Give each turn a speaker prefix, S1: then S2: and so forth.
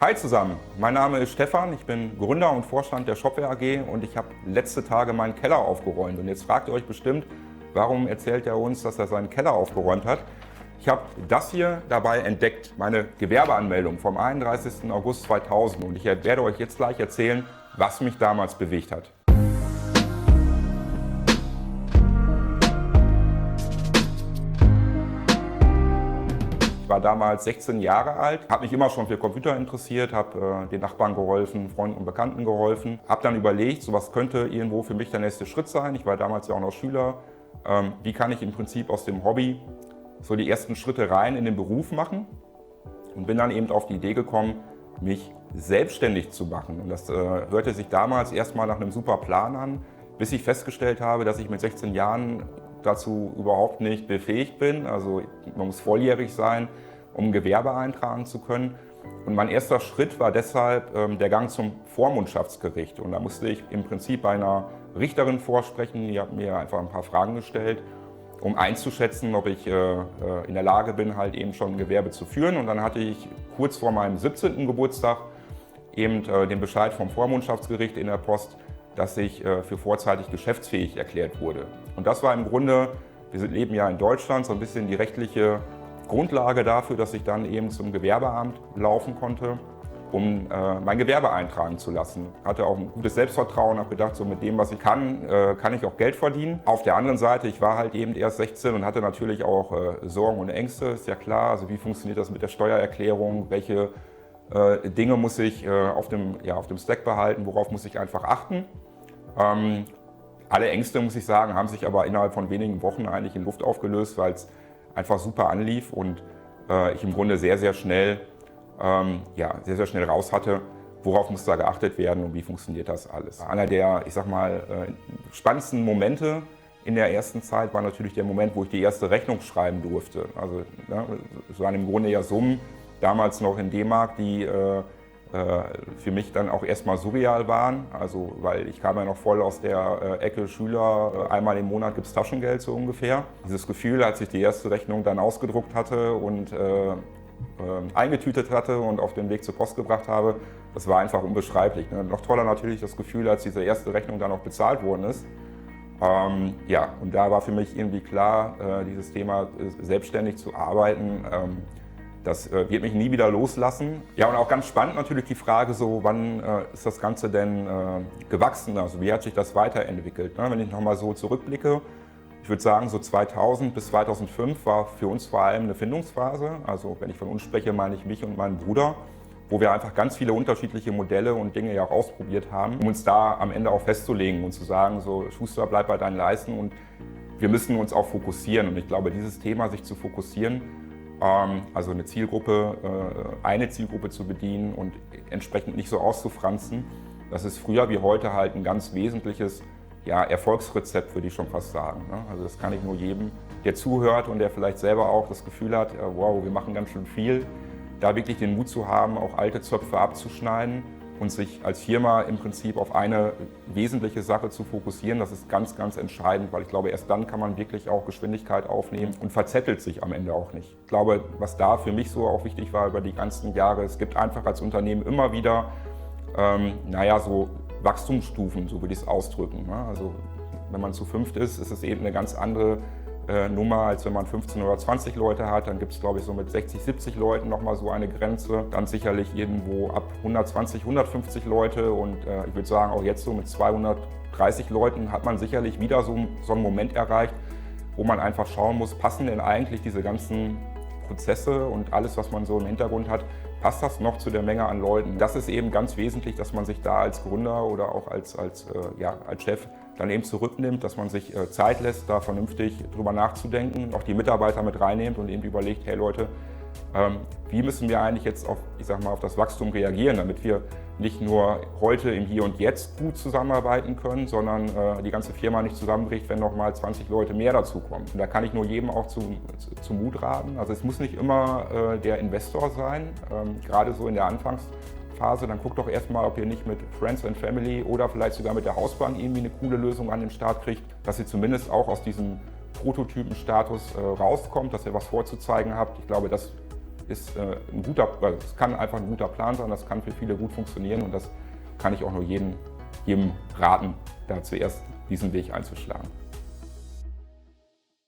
S1: Hi zusammen, mein Name ist Stefan, ich bin Gründer und Vorstand der Shopware AG und ich habe letzte Tage meinen Keller aufgeräumt. Und jetzt fragt ihr euch bestimmt, warum erzählt er uns, dass er seinen Keller aufgeräumt hat? Ich habe das hier dabei entdeckt, meine Gewerbeanmeldung vom 31. August 2000, und ich werde euch jetzt gleich erzählen, was mich damals bewegt hat. Ich war damals 16 Jahre alt, habe mich immer schon für Computer interessiert, habe den Nachbarn geholfen, Freunden und Bekannten geholfen. Habe dann überlegt, so was könnte irgendwo für mich der nächste Schritt sein. Ich war damals ja auch noch Schüler. Wie kann ich im Prinzip aus dem Hobby so die ersten Schritte rein in den Beruf machen? Und bin dann eben auf die Idee gekommen, mich selbstständig zu machen. Und das hörte sich damals erstmal nach einem super Plan an, bis ich festgestellt habe, dass ich mit 16 Jahren dazu überhaupt nicht befähigt bin. Also man muss volljährig sein, um ein Gewerbe eintragen zu können. Und mein erster Schritt war deshalb der Gang zum Vormundschaftsgericht. Und da musste ich im Prinzip bei einer Richterin vorsprechen, die hat mir einfach ein paar Fragen gestellt, um einzuschätzen, ob ich in der Lage bin, halt eben schon ein Gewerbe zu führen. Und dann hatte ich kurz vor meinem 17. Geburtstag eben den Bescheid vom Vormundschaftsgericht in der Post, dass ich für vorzeitig geschäftsfähig erklärt wurde. Und das war im Grunde, wir leben ja in Deutschland, so ein bisschen die rechtliche Grundlage dafür, dass ich dann eben zum Gewerbeamt laufen konnte, um mein Gewerbe eintragen zu lassen. Hatte auch ein gutes Selbstvertrauen, habe gedacht, so mit dem, was ich kann, kann ich auch Geld verdienen. Auf der anderen Seite, ich war halt eben erst 16 und hatte natürlich auch Sorgen und Ängste, ist ja klar. Also wie funktioniert das mit der Steuererklärung, welche Dinge muss ich auf dem Stack behalten, worauf muss ich einfach achten. Alle Ängste, muss ich sagen, haben sich aber innerhalb von wenigen Wochen eigentlich in Luft aufgelöst, weil es einfach super anlief und ich im Grunde sehr, sehr schnell raus hatte, worauf muss da geachtet werden und wie funktioniert das alles. Einer der, ich sag mal, spannendsten Momente in der ersten Zeit war natürlich der Moment, wo ich die erste Rechnung schreiben durfte. Also es waren im Grunde ja Summen, damals noch in D-Mark, die für mich dann auch erstmal surreal waren. Also, weil ich kam ja noch voll aus der Ecke Schüler, einmal im Monat gibt es Taschengeld so ungefähr. Dieses Gefühl, als ich die erste Rechnung dann ausgedruckt hatte und eingetütet hatte und auf den Weg zur Post gebracht habe, das war einfach unbeschreiblich. Ne? Noch toller natürlich das Gefühl, als diese erste Rechnung dann auch bezahlt worden ist. Und da war für mich irgendwie klar, dieses Thema selbstständig zu arbeiten, das wird mich nie wieder loslassen. Ja, und auch ganz spannend natürlich die Frage, so, wann ist das Ganze denn gewachsen? Also wie hat sich das weiterentwickelt? Ne? Wenn ich nochmal so zurückblicke, ich würde sagen, so 2000 bis 2005 war für uns vor allem eine Findungsphase. Also wenn ich von uns spreche, meine ich mich und meinen Bruder, wo wir einfach ganz viele unterschiedliche Modelle und Dinge ja auch ausprobiert haben, um uns da am Ende auch festzulegen und zu sagen, so Schuster, bleib bei deinen Leisten und wir müssen uns auch fokussieren. Und ich glaube, dieses Thema, sich zu fokussieren, also eine Zielgruppe zu bedienen und entsprechend nicht so auszufranzen, das ist früher wie heute halt ein ganz wesentliches Erfolgsrezept, würde ich schon fast sagen. Ne? Also das kann ich nur jedem, der zuhört und der vielleicht selber auch das Gefühl hat, wow, wir machen ganz schön viel, da wirklich den Mut zu haben, auch alte Zöpfe abzuschneiden und sich als Firma im Prinzip auf eine wesentliche Sache zu fokussieren. Das ist ganz, ganz entscheidend, weil ich glaube, erst dann kann man wirklich auch Geschwindigkeit aufnehmen und verzettelt sich am Ende auch nicht. Ich glaube, was da für mich so auch wichtig war über die ganzen Jahre, es gibt einfach als Unternehmen immer wieder, so Wachstumsstufen, so würde ich es ausdrücken. Ne? Also wenn man zu fünft ist es eben eine ganz andere Nummer, als wenn man 15 oder 20 Leute hat. Dann gibt es, glaube ich, so mit 60, 70 Leuten nochmal so eine Grenze. Dann sicherlich irgendwo ab 120, 150 Leute. Und ich würde sagen, auch jetzt so mit 230 Leuten hat man sicherlich wieder so einen Moment erreicht, wo man einfach schauen muss, passen denn eigentlich diese ganzen Prozesse und alles, was man so im Hintergrund hat, passt das noch zu der Menge an Leuten? Das ist eben ganz wesentlich, dass man sich da als Gründer oder auch als Chef dann eben zurücknimmt, dass man sich Zeit lässt, da vernünftig drüber nachzudenken, auch die Mitarbeiter mit reinnimmt und eben überlegt, hey Leute, wie müssen wir eigentlich jetzt auf das Wachstum reagieren, damit wir nicht nur heute im Hier und Jetzt gut zusammenarbeiten können, sondern die ganze Firma nicht zusammenbricht, wenn nochmal 20 Leute mehr dazukommen. Und da kann ich nur jedem auch zu Mut raten. Also es muss nicht immer der Investor sein, gerade so in der Anfangsphase. Dann guckt doch erstmal, ob ihr nicht mit Friends and Family oder vielleicht sogar mit der Hausbank irgendwie eine coole Lösung an den Start kriegt, dass ihr zumindest auch aus diesem Prototypenstatus rauskommt, dass ihr was vorzuzeigen habt. Ich glaube, das ist es kann einfach ein guter Plan sein, das kann für viele gut funktionieren und das kann ich auch nur jedem raten, da zuerst diesen Weg einzuschlagen.